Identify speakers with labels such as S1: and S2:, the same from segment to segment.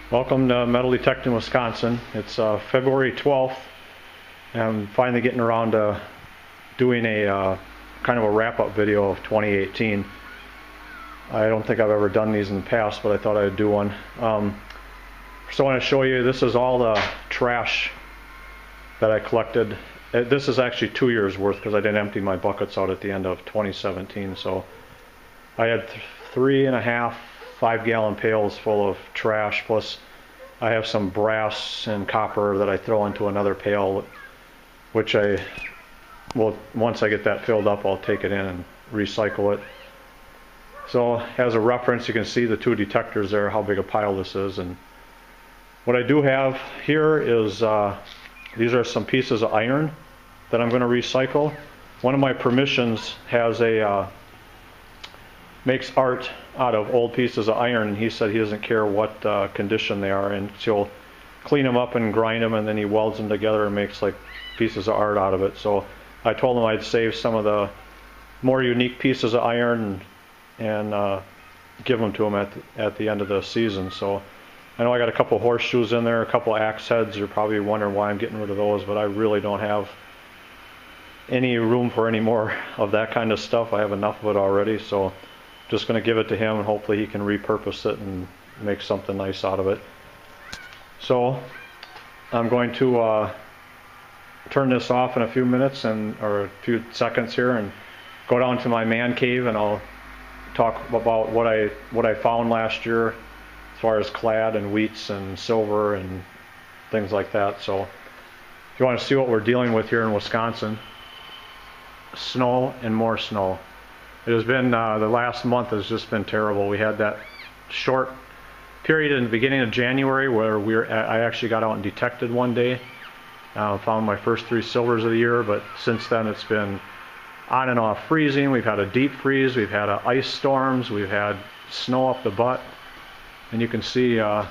S1: Welcome to Metal Detecting Wisconsin. It's February 12th, and I'm finally getting around to doing a kind of a wrap-up video of 2018. I don't think I've ever done these in the past, but I thought I'd do one. So I want to show you, this is all the trash that I collected. This is actually 2 years worth because I didn't empty my buckets out at the end of 2017. So I had 3.5 5-gallon pails full of trash, plus I have some brass and copper that I throw into another pail, which once I get that filled up, I'll take it in and recycle it. So as a reference, you can see the two detectors there, how big a pile this is. And what I do have here is these are some pieces of iron that I'm going to recycle. One of my permissions has makes art out of old pieces of iron, and he said he doesn't care what condition they are, and he'll clean them up and grind them, and then he welds them together and makes like pieces of art out of it. So I told him I'd save some of the more unique pieces of iron and give them to him at the end of the season. So I know I got a couple horseshoes in there, a couple axe heads. You're probably wondering why I'm getting rid of those, but I really don't have any room for any more of that kind of stuff. I have enough of it already, so just going to give it to him, and hopefully he can repurpose it and make something nice out of it. So I'm going to turn this off in a few minutes or a few seconds here and go down to my man cave, and I'll talk about what I found last year as far as clad and wheats and silver and things like that. So if you want to see what we're dealing with here in Wisconsin, snow and more snow. It has been, the last month has just been terrible. We had that short period in the beginning of January where I actually got out and detected one day. Found my first 3 silvers of the year, but since then it's been on and off freezing. We've had a deep freeze, we've had ice storms, we've had snow up the butt. And you can see the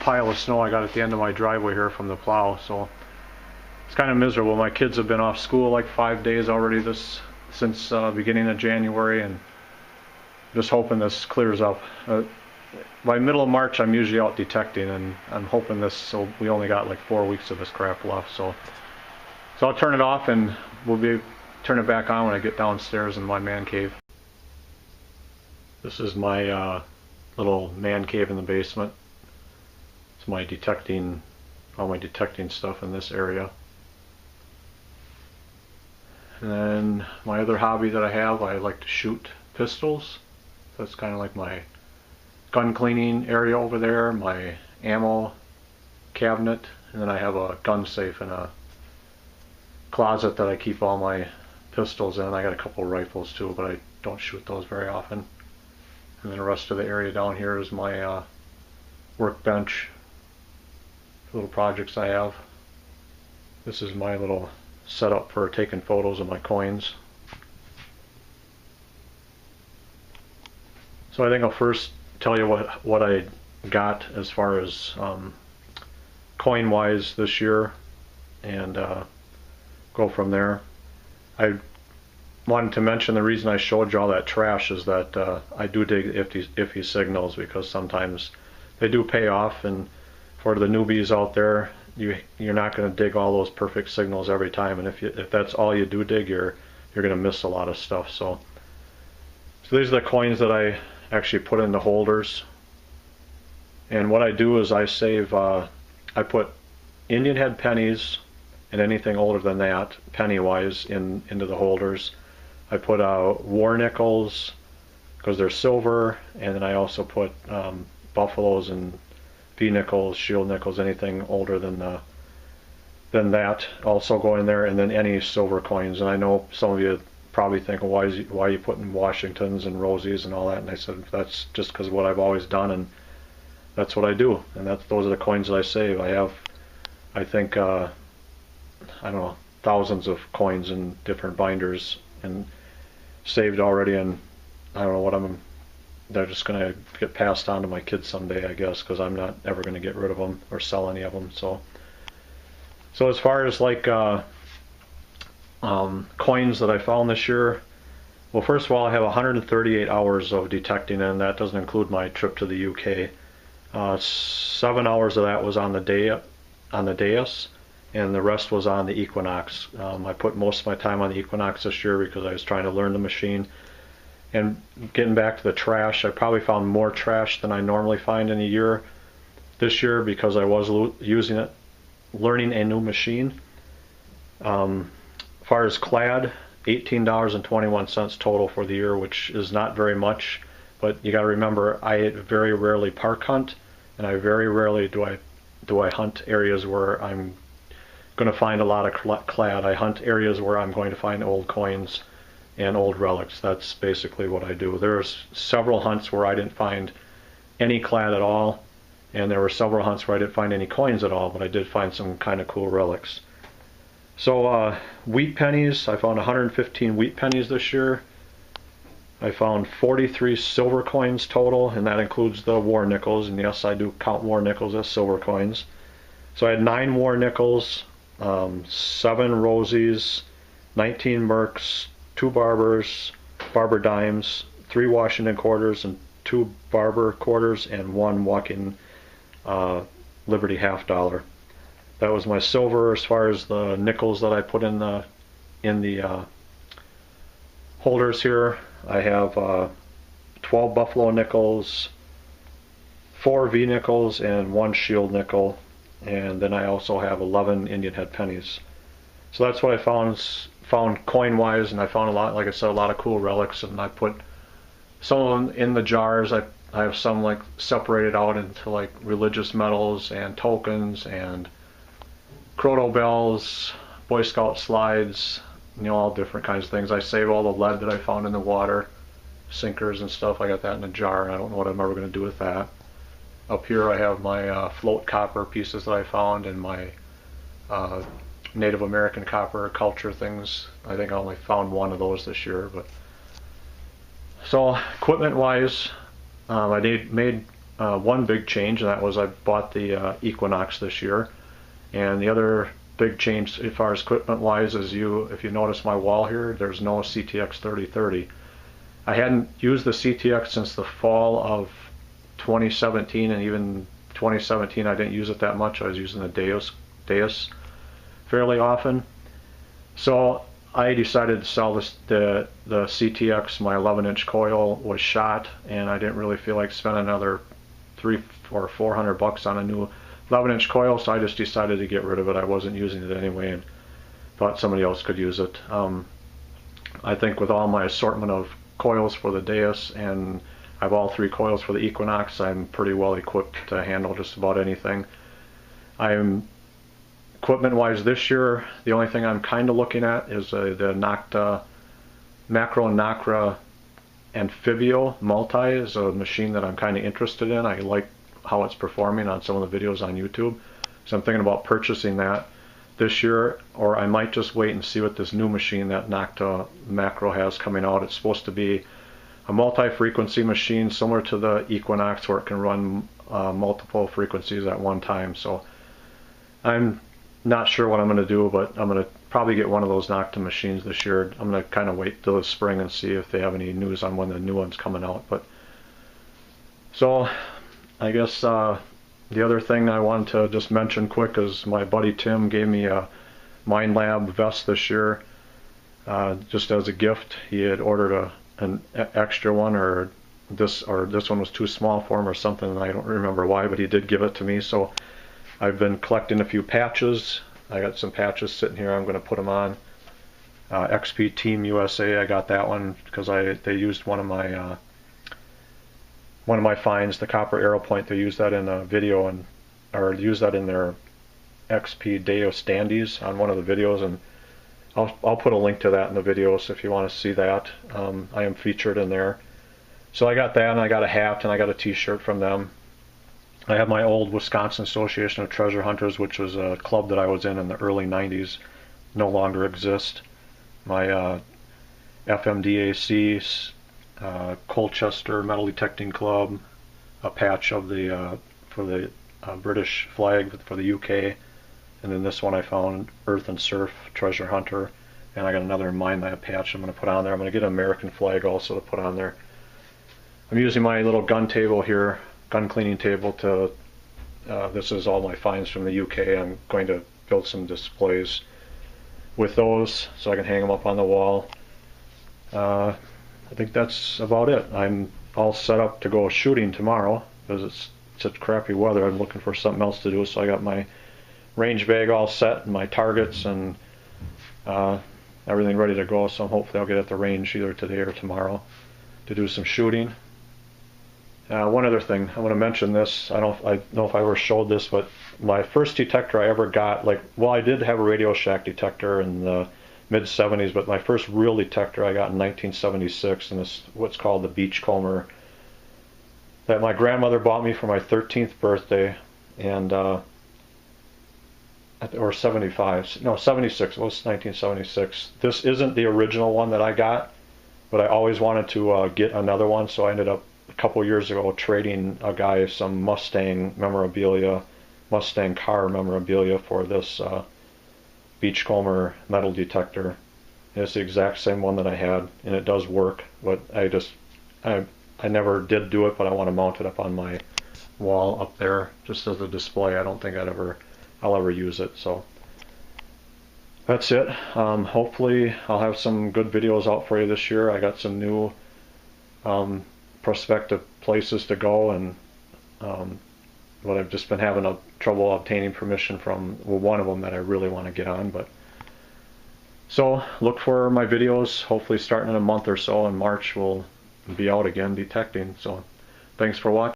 S1: pile of snow I got at the end of my driveway here from the plow. So it's kind of miserable. My kids have been off school like 5 days already since beginning of January, and just hoping this clears up. By middle of March I'm usually out detecting, and I'm hoping so we only got like 4 weeks of this crap left. So I'll turn it off, and we'll turn it back on when I get downstairs in my man cave. This is my little man cave in the basement. It's my all my detecting stuff in this area. And then my other hobby that I like to shoot pistols. So it's kind of like my gun cleaning area over there, my ammo cabinet, and then I have a gun safe in a closet that I keep all my pistols in. I got a couple rifles too, but I don't shoot those very often. And then the rest of the area down here is my workbench, little projects I have. This is my little setup for taking photos of my coins. So I think I'll first tell you what I got as far as coin wise this year, and go from there. I wanted to mention the reason I showed you all that trash is that I do dig iffy signals, because sometimes they do pay off, and for the newbies out there, you're not going to dig all those perfect signals every time, and if that's all you do dig, you're going to miss a lot of stuff. So these are the coins that I actually put in the holders, and what I do is I save. I put Indian head pennies and anything older than that, penny wise, into the holders. I put war nickels because they're silver, and then I also put buffaloes and V nickels, shield nickels, anything older than that also go in there, and then any silver coins. And I know some of you probably think, well, why are you putting Washingtons and Rosies and all that? And I said that's just because of what I've always done, and that's what I do. And those are the coins that I save. I have, I think, I don't know, thousands of coins in different binders and saved already, and I don't know what they're just going to get passed on to my kids someday, I guess, because I'm not ever going to get rid of them or sell any of them. So as far as like coins that I found this year, well, first of all, I have 138 hours of detecting, and that doesn't include my trip to the UK. 7 hours of that was on the Deus, and the rest was on the Equinox. I put most of my time on the Equinox this year because I was trying to learn the machine. And getting back to the trash, I probably found more trash than I normally find in a year this year because I was using it, learning a new machine. As far as clad, $18.21 total for the year, which is not very much, but you got to remember I very rarely park hunt, and I very rarely do I hunt areas where I'm going to find a lot of clad. I hunt areas where I'm going to find old coins and old relics. That's basically what I do. There's several hunts where I didn't find any clad at all, and there were several hunts where I didn't find any coins at all, but I did find some kind of cool relics. So wheat pennies, I found 115 wheat pennies this year. I found 43 silver coins total, and that includes the war nickels, and yes, I do count war nickels as silver coins. So I had 9 war nickels, 7 rosies, 19 mercs, 2 barber dimes, 3 Washington quarters, and 2 barber quarters, and 1 walking Liberty half dollar. That was my silver. As far as the nickels that I put in the holders here, I have 12 buffalo nickels, 4 V nickels, and 1 shield nickel, and then I also have 11 Indian head pennies. So that's what I found coin wise, and I found a lot, like I said, a lot of cool relics, and I put some of them in the jars. I have some like separated out into like religious medals and tokens and Croto bells, Boy Scout slides, you know, all different kinds of things. I save all the lead that I found in the water, sinkers and stuff. I got that in a jar. I don't know what I'm ever going to do with that. Up here I have my float copper pieces that I found, and my Native American copper culture things. I think I only found 1 of those this year. But so equipment wise, I made one big change, and that was I bought the Equinox this year. And the other big change as far as equipment wise is if you notice my wall here, there's no CTX 3030. I hadn't used the CTX since the fall of 2017, and even 2017 I didn't use it that much. I was using the Deus fairly often. So I decided to sell the CTX. My 11-inch coil was shot, and I didn't really feel like spending another $300 or $400 on a new 11-inch coil, so I just decided to get rid of it. I wasn't using it anyway, and thought somebody else could use it. I think with all my assortment of coils for the Deus, and I have all 3 coils for the Equinox, I'm pretty well equipped to handle just about anything. Equipment-wise this year, the only thing I'm kind of looking at is the Nocta Macro Nacra Amphibio Multi is a machine that I'm kind of interested in. I like how it's performing on some of the videos on YouTube. So I'm thinking about purchasing that this year, or I might just wait and see what this new machine that Nocta Macro has coming out. It's supposed to be a multi-frequency machine similar to the Equinox, where it can run multiple frequencies at one time. So I'm not sure what I'm going to do, but I'm going to probably get one of those Nocta machines this year. I'm going to kind of wait till the spring and see if they have any news on when the new one's coming out. But so I guess the other thing I wanted to just mention quick is my buddy Tim gave me a Minelab vest this year just as a gift. He had ordered an extra one, or this one was too small for him or something, and I don't remember why, but he did give it to me. So I've been collecting a few patches. I got some patches sitting here. I'm going to put them on. XP Team USA, I got that one because they used one of my finds, the copper arrow point. They used that in a video, or used that in their XP Deus Dandies on one of the videos, and I'll put a link to that in the video, so if you want to see that, I am featured in there. So I got that, and I got a hat, and I got a t-shirt from them. I have my old Wisconsin Association of Treasure Hunters, which was a club that I was in the early 90s, no longer exists. My FMDAC Colchester Metal Detecting Club, a patch of for the British flag for the UK, and then this one I found, Earth and Surf Treasure Hunter, and I got another Minelab patch I'm going to put on there. I'm going to get an American flag also to put on there. I'm using my little gun table here gun cleaning table to, this is all my finds from the UK. I'm going to build some displays with those so I can hang them up on the wall. I think that's about it. I'm all set up to go shooting tomorrow because it's such crappy weather. I'm looking for something else to do, so I got my range bag all set and my targets and everything ready to go, so hopefully I'll get at the range either today or tomorrow to do some shooting. One other thing, I want to mention this. I don't know if I ever showed this, but my first detector I ever got, I did have a Radio Shack detector in the mid-70s, but my first real detector I got in 1976, and it's what's called the Beachcomber, that my grandmother bought me for my 13th birthday, and or 75, no, 76, it was 1976. This isn't the original one that I got, but I always wanted to get another one, so I ended up a couple years ago trading a guy some Mustang memorabilia, Mustang car memorabilia for this Beachcomber metal detector. And it's the exact same one that I had, and it does work, but I never did do it, but I want to mount it up on my wall up there just as a display. I don't think I'll ever use it. So that's it. Hopefully I'll have some good videos out for you this year. I got some new prospective places to go, and but I've just been having trouble obtaining permission from one of them that I really want to get on. But so look for my videos, hopefully starting in a month or so. In March we'll be out again detecting. So thanks for watching.